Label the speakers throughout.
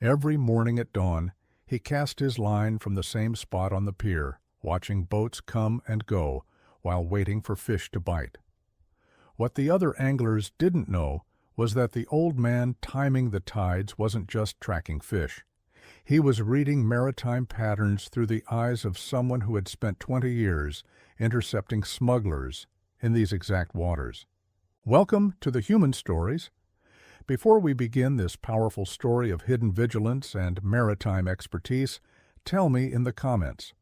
Speaker 1: Every morning at dawn, he cast his line from the same spot on the pier, watching boats come and go while waiting for fish to bite. What the other anglers didn't know was that the old man timing the tides wasn't just tracking fish. He was reading maritime patterns through the eyes of someone who had spent 20 years intercepting smugglers in these exact waters. Welcome to the Human Stories. Before we begin this powerful story of hidden vigilance and maritime expertise, tell me in the comments,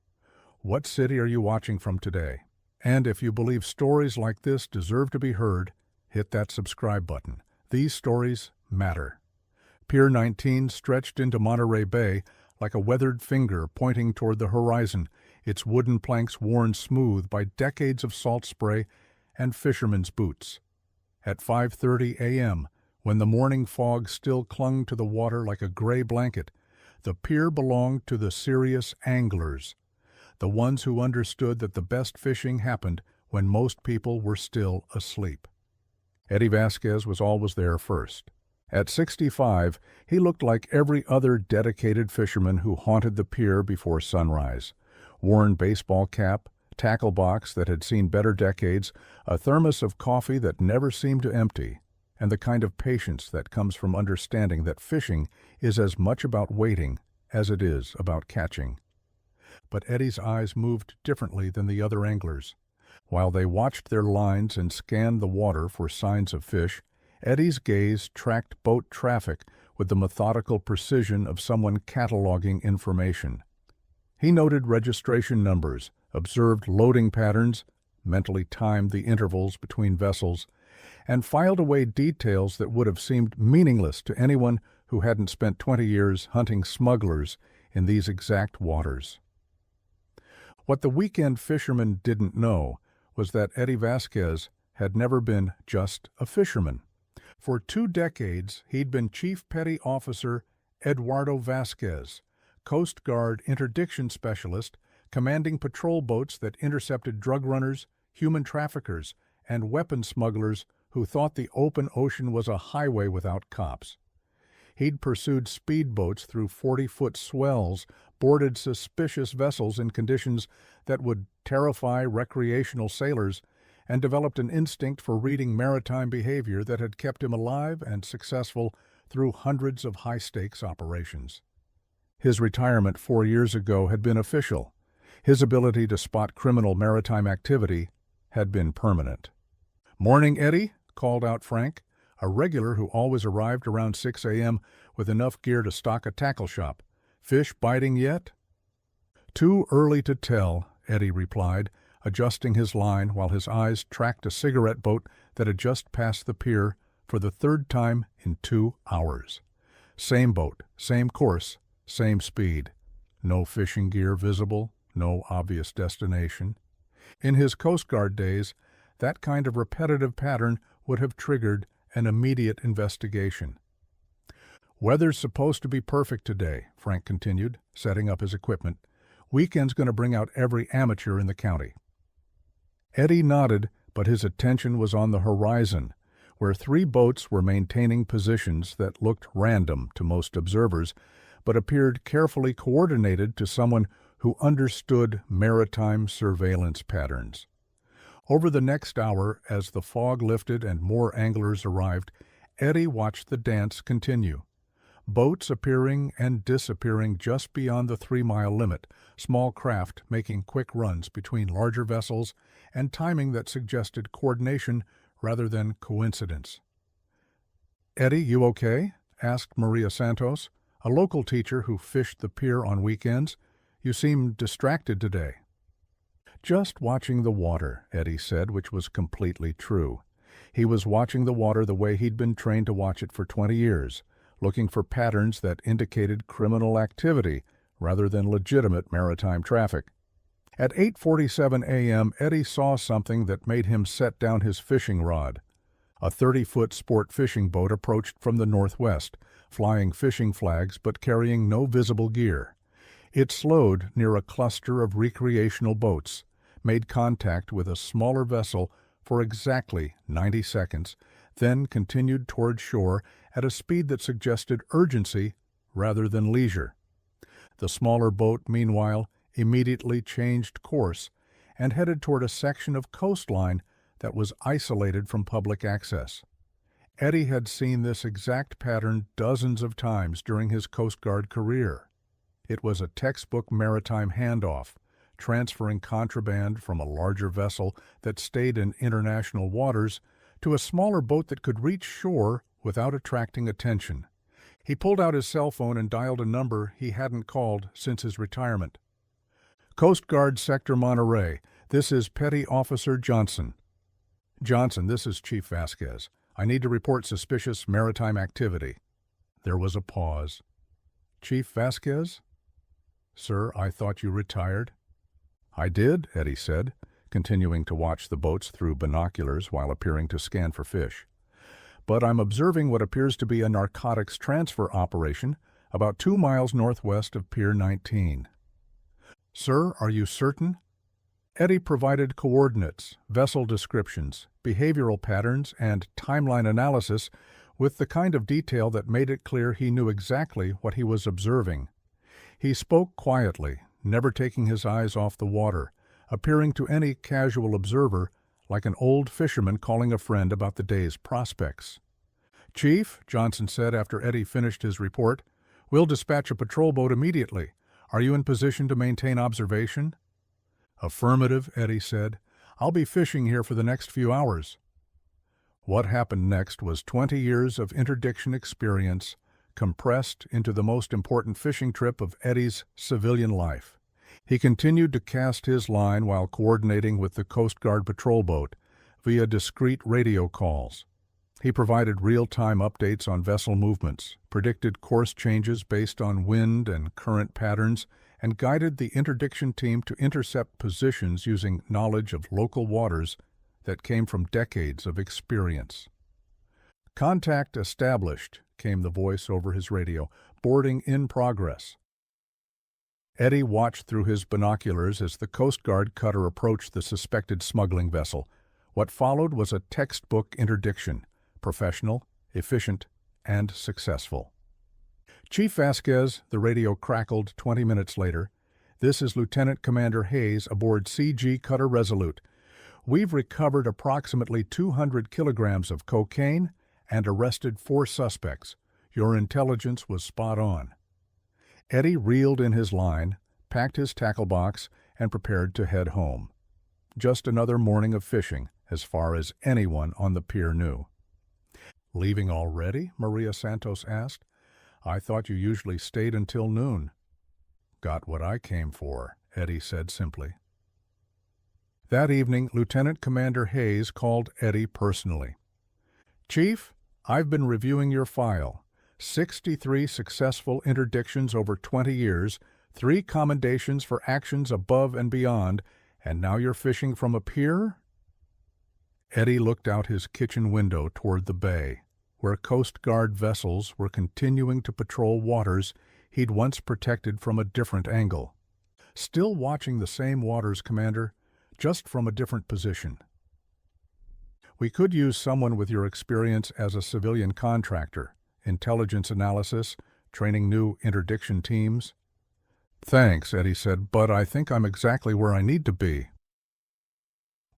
Speaker 1: what city are you watching from today? And if you believe stories like this deserve to be heard, hit that subscribe button. These stories matter. Pier 19 stretched into Monterey Bay like a weathered finger pointing toward the horizon, its wooden planks worn smooth by decades of salt spray and fishermen's boots. At 5:30 a.m., when the morning fog still clung to the water like a gray blanket, the pier belonged to the serious anglers, the ones who understood that the best fishing happened when most people were still asleep. Eddie Vasquez was always there first. At 65, he looked like every other dedicated fisherman who haunted the pier before sunrise. Worn baseball cap, tackle box that had seen better decades, a thermos of coffee that never seemed to empty, and the kind of patience that comes from understanding that fishing is as much about waiting as it is about catching. But Eddie's eyes moved differently than the other anglers. While they watched their lines and scanned the water for signs of fish, Eddie's gaze tracked boat traffic with the methodical precision of someone cataloging information. He noted registration numbers, observed loading patterns, mentally timed the intervals between vessels, and filed away details that would have seemed meaningless to anyone who hadn't spent 20 years hunting smugglers in these exact waters. What the weekend fisherman didn't know was that Eddie Vasquez had never been just a fisherman. For 2 decades, he'd been Chief Petty Officer Eduardo Vasquez, Coast Guard Interdiction Specialist, commanding patrol boats that intercepted drug runners, human traffickers, and weapon smugglers who thought the open ocean was a highway without cops. He'd pursued speedboats through 40-foot swells, boarded suspicious vessels in conditions that would terrify recreational sailors, and developed an instinct for reading maritime behavior that had kept him alive and successful through hundreds of high-stakes operations. His retirement 4 years ago had been official. His ability to spot criminal maritime activity had been permanent. "Morning, Eddie," called out Frank, a regular who always arrived around 6 a.m. with enough gear to stock a tackle shop. "Fish biting yet?" "Too early to tell," Eddie replied, adjusting his line while his eyes tracked a cigarette boat that had just passed the pier for the 3rd time in 2 hours. Same boat, same course, same speed. No fishing gear visible, no obvious destination. In his Coast Guard days, that kind of repetitive pattern would have triggered an immediate investigation. "Weather's supposed to be perfect today," Frank continued, setting up his equipment. "Weekend's going to bring out every amateur in the county." Eddie nodded, but his attention was on the horizon, where 3 boats were maintaining positions that looked random to most observers, but appeared carefully coordinated to someone who understood maritime surveillance patterns. Over the next hour, as the fog lifted and more anglers arrived, Eddie watched the dance continue. Boats appearing and disappearing just beyond the 3-mile limit, small craft making quick runs between larger vessels, and timing that suggested coordination rather than coincidence. "Eddie, you okay?" asked Maria Santos, a local teacher who fished the pier on weekends. "You seem distracted today." "Just watching the water," Eddie said, which was completely true. He was watching the water the way he'd been trained to watch it for 20 years, looking for patterns that indicated criminal activity rather than legitimate maritime traffic. At 8:47 a.m., Eddie saw something that made him set down his fishing rod. A 30-foot sport fishing boat approached from the northwest, flying fishing flags but carrying no visible gear. It slowed near a cluster of recreational boats, made contact with a smaller vessel for exactly 90 seconds, then continued toward shore at a speed that suggested urgency rather than leisure. The smaller boat, meanwhile, immediately changed course and headed toward a section of coastline that was isolated from public access. Eddie had seen this exact pattern dozens of times during his Coast Guard career. It was a textbook maritime handoff, transferring contraband from a larger vessel that stayed in international waters to a smaller boat that could reach shore without attracting attention. He pulled out his cell phone and dialed a number he hadn't called since his retirement. Coast Guard Sector Monterey, this is Petty Officer Johnson. Johnson, this is Chief Vasquez. I need to report suspicious maritime activity. There was a pause. Chief Vasquez? Sir, I thought you retired. I did, Eddie said, continuing to watch the boats through binoculars while appearing to scan for fish. But I'm observing what appears to be a narcotics transfer operation about 2 miles northwest of Pier 19. Sir, are you certain? Eddie provided coordinates, vessel descriptions, behavioral patterns, and timeline analysis with the kind of detail that made it clear he knew exactly what he was observing. He spoke quietly, never taking his eyes off the water, appearing to any casual observer like an old fisherman calling a friend about the day's prospects. Chief, Johnson said after Eddie finished his report, we'll dispatch a patrol boat immediately. Are you in position to maintain observation? Affirmative, Eddie said. I'll be fishing here for the next few hours. What happened next was 20 years of interdiction experience compressed into the most important fishing trip of Eddie's civilian life. He continued to cast his line while coordinating with the Coast Guard patrol boat via discreet radio calls. He provided real-time updates on vessel movements, predicted course changes based on wind and current patterns, and guided the interdiction team to intercept positions using knowledge of local waters that came from decades of experience. Contact established, came the voice over his radio. Boarding in progress. Eddie watched through his binoculars as the Coast Guard cutter approached the suspected smuggling vessel. What followed was a textbook interdiction, professional, efficient, and successful. Chief Vasquez, the radio crackled 20 minutes later. This is Lieutenant Commander Hayes aboard CG Cutter Resolute. We've recovered approximately 200 kilograms of cocaine and arrested 4 suspects. Your intelligence was spot on. Eddie reeled in his line, packed his tackle box, and prepared to head home. Just another morning of fishing, as far as anyone on the pier knew. Leaving already? Maria Santos asked. I thought you usually stayed until noon. Got what I came for, Eddie said simply. That evening, Lieutenant Commander Hayes called Eddie personally. Chief, I've been reviewing your file. 63 successful interdictions over 20 years, 3 commendations for actions above and beyond, and now you're fishing from a pier? Eddie looked out his kitchen window toward the bay, where Coast Guard vessels were continuing to patrol waters he'd once protected from a different angle. Still watching the same waters, Commander, just from a different position. We could use someone with your experience as a civilian contractor, intelligence analysis, training new interdiction teams. Thanks, Eddie said, but I think I'm exactly where I need to be.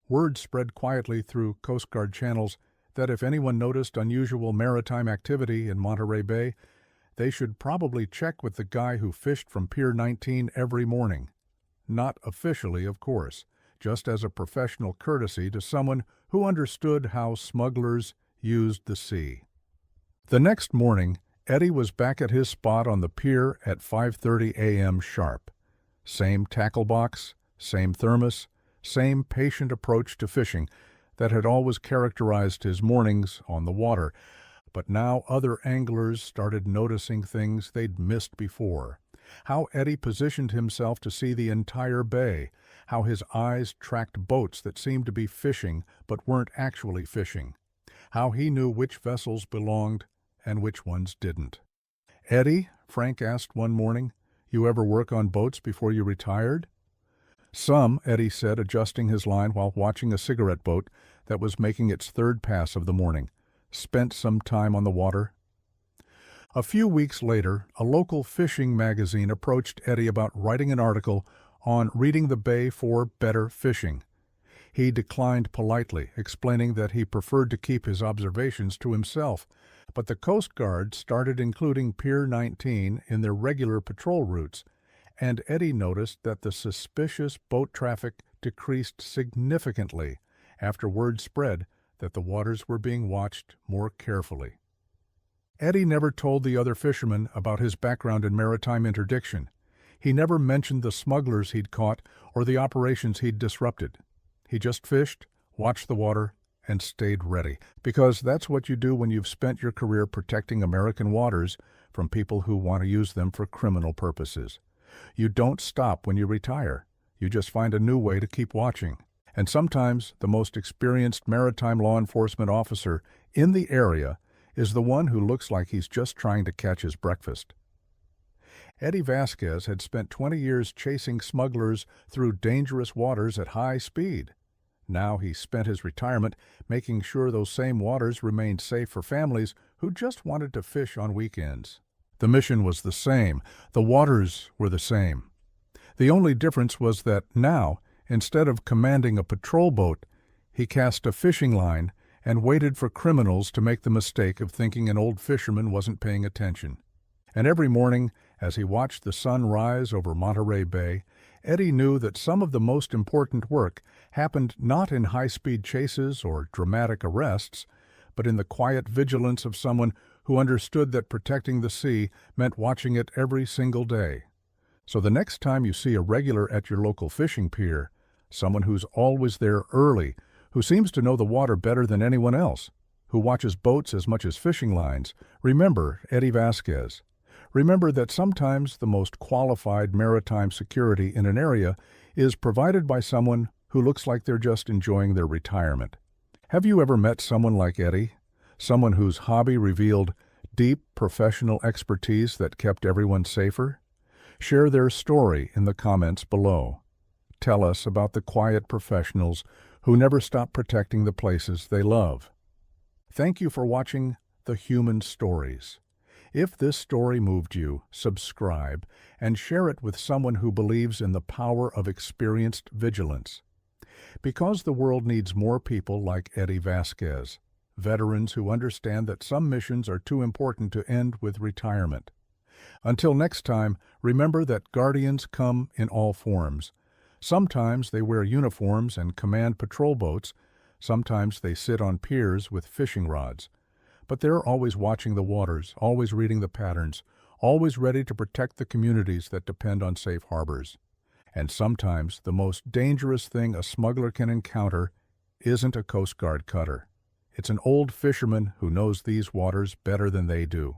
Speaker 1: Word spread quietly through Coast Guard channels that if anyone noticed unusual maritime activity in Monterey Bay, they should probably check with the guy who fished from Pier 19 every morning. Not officially, of course, just as a professional courtesy to someone who understood how smugglers used the sea. The next morning, Eddie was back at his spot on the pier at 5:30 a.m. sharp. Same tackle box, same thermos, same patient approach to fishing that had always characterized his mornings on the water. But now other anglers started noticing things they'd missed before. How Eddie positioned himself to see the entire bay, how his eyes tracked boats that seemed to be fishing but weren't actually fishing, how he knew which vessels belonged and which ones didn't. Eddie, Frank asked one morning, you ever work on boats before you retired? Some, Eddie said, adjusting his line while watching a cigarette boat that was making its third pass of the morning. Spent some time on the water. A few weeks later, a local fishing magazine approached Eddie about writing an article on reading the bay for better fishing. He declined politely, explaining that he preferred to keep his observations to himself, but the Coast Guard started including Pier 19 in their regular patrol routes, and Eddie noticed that the suspicious boat traffic decreased significantly after word spread that the waters were being watched more carefully. Eddie never told the other fishermen about his background in maritime interdiction. He never mentioned the smugglers he'd caught or the operations he'd disrupted. He just fished, watched the water, and stayed ready, because that's what you do when you've spent your career protecting American waters from people who want to use them for criminal purposes. You don't stop when you retire. You just find a new way to keep watching. And sometimes the most experienced maritime law enforcement officer in the area is the one who looks like he's just trying to catch his breakfast. Eddie Vasquez had spent 20 years chasing smugglers through dangerous waters at high speed. Now he spent his retirement making sure those same waters remained safe for families who just wanted to fish on weekends. The mission was the same. The waters were the same. The only difference was that now, instead of commanding a patrol boat, he cast a fishing line and waited for criminals to make the mistake of thinking an old fisherman wasn't paying attention. And every morning, as he watched the sun rise over Monterey Bay, Eddie knew that some of the most important work happened not in high-speed chases or dramatic arrests, but in the quiet vigilance of someone who understood that protecting the sea meant watching it every single day. So the next time you see a regular at your local fishing pier, someone who's always there early, who seems to know the water better than anyone else, who watches boats as much as fishing lines, remember Eddie Vasquez. Remember that sometimes the most qualified maritime security in an area is provided by someone who looks like they're just enjoying their retirement. Have you ever met someone like Eddie? Someone whose hobby revealed deep professional expertise that kept everyone safer? Share their story in the comments below. Tell us about the quiet professionals who never stop protecting the places they love. Thank you for watching The Human Stories. If this story moved you, subscribe and share it with someone who believes in the power of experienced vigilance. Because the world needs more people like Eddie Vasquez, veterans who understand that some missions are too important to end with retirement. Until next time, remember that guardians come in all forms. Sometimes they wear uniforms and command patrol boats. Sometimes they sit on piers with fishing rods. But they're always watching the waters, always reading the patterns, always ready to protect the communities that depend on safe harbors. And sometimes the most dangerous thing a smuggler can encounter isn't a Coast Guard cutter. It's an old fisherman who knows these waters better than they do.